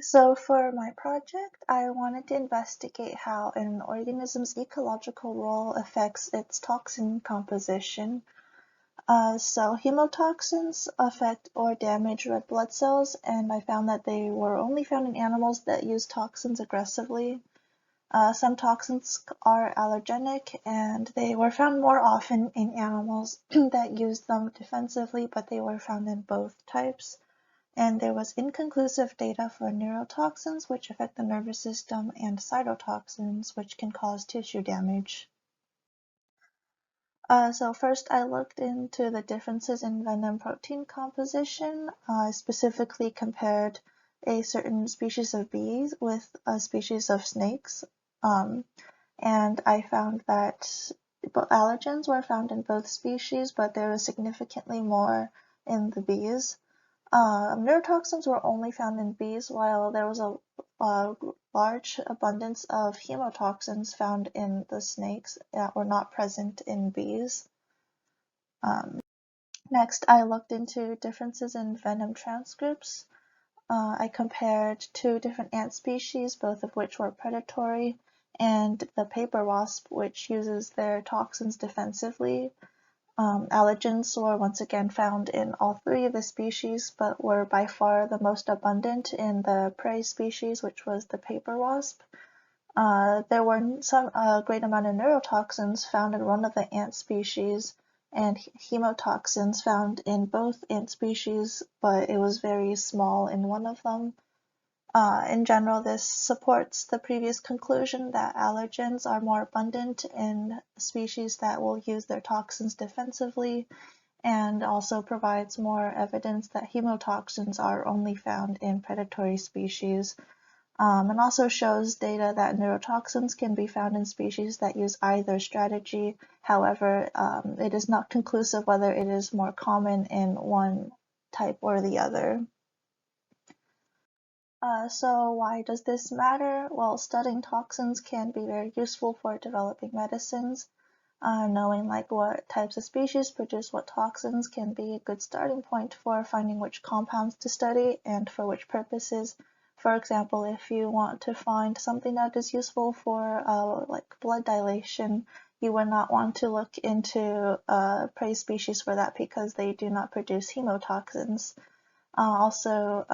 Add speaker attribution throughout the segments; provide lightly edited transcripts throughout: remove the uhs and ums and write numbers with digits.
Speaker 1: So for my project, I wanted to investigate how an organism's ecological role affects its toxin composition. So hemotoxins affect or damage red blood cells, and I found that they were only found in animals that use toxins aggressively. Some toxins are allergenic, and they were found more often in animals that used them defensively, but they were found in both types. And there was inconclusive data for neurotoxins, which affect the nervous system, and cytotoxins, which can cause tissue damage. So first I looked into the differences in venom protein composition. I specifically compared a certain species of bees with a species of snakes. And I found that allergens were found in both species, but there was significantly more in the bees. Neurotoxins were only found in bees, while there was a large abundance of hemotoxins found in the snakes that were not present in bees. Next, I looked into differences in venom transcripts. I compared two different ant species, both of which were predatory, and the paper wasp, which uses their toxins defensively. Allergens were once again found in all three of the species, but were by far the most abundant in the prey species, which was the paper wasp. There were some great amount of neurotoxins found in one of the ant species, and hemotoxins found in both ant species, but it was very small in one of them. In general, this supports the previous conclusion that allergens are more abundant in species that will use their toxins defensively, and also provides more evidence that hemotoxins are only found in predatory species, and also shows data that neurotoxins can be found in species that use either strategy. However, it is not conclusive whether it is more common in one type or the other. So why does this matter? Well, studying toxins can be very useful for developing medicines. Knowing like what types of species produce what toxins can be a good starting point for finding which compounds to study and for which purposes. For example, if you want to find something that is useful for like blood dilation, you would not want to look into prey species for that because they do not produce hemotoxins. Also,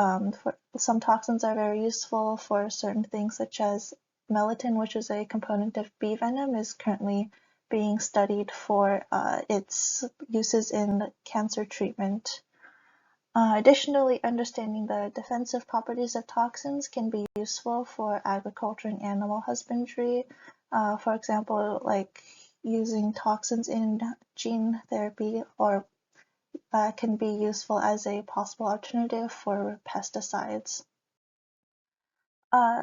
Speaker 1: for some toxins are very useful for certain things, such as melatonin, which is a component of bee venom, is currently being studied for its uses in cancer treatment. Additionally, understanding the defensive properties of toxins can be useful for agriculture and animal husbandry. For example, like using toxins in gene therapy or can be useful as a possible alternative for pesticides.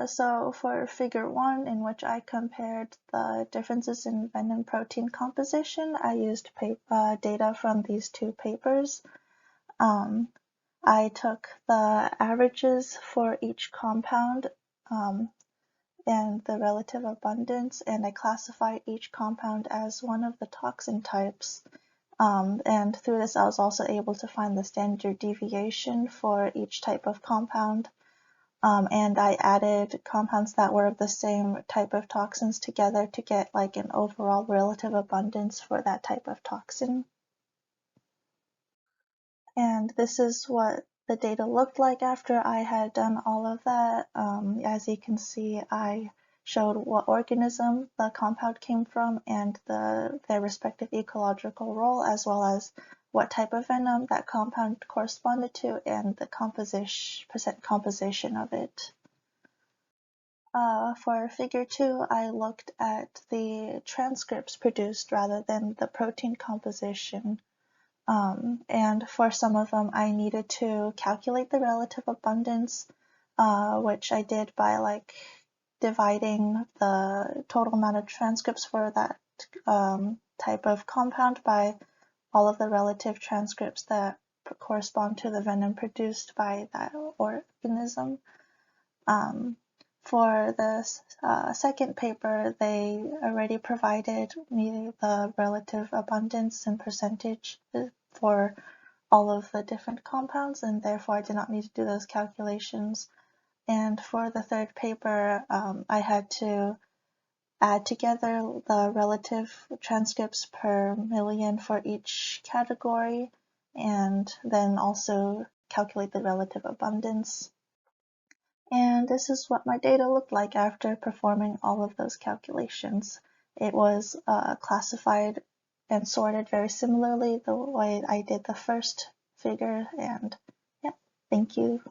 Speaker 1: So for figure 1, in which I compared the differences in venom protein composition, I used data from these two papers. I took the averages for each compound and the relative abundance, and I classified each compound as one of the toxin types. And through this, I was also able to find the standard deviation for each type of compound. And I added compounds that were of the same type of toxins together to get like an overall relative abundance for that type of toxin. And this is what the data looked like after I had done all of that. As you can see, I showed what organism the compound came from and their respective ecological role, as well as what type of venom that compound corresponded to and the percent composition of it. For figure 2, I looked at the transcripts produced rather than the protein composition. And for some of them, I needed to calculate the relative abundance, which I did by like dividing the total amount of transcripts for that type of compound by all of the relative transcripts that correspond to the venom produced by that organism. For the second paper, they already provided me the relative abundance and percentage for all of the different compounds, and therefore I did not need to do those calculations. And for the third paper, I had to add together the relative transcripts per million for each category, and then also calculate the relative abundance. And this is what my data looked like after performing all of those calculations. It was classified and sorted very similarly the way I did the first figure, and yeah, thank you.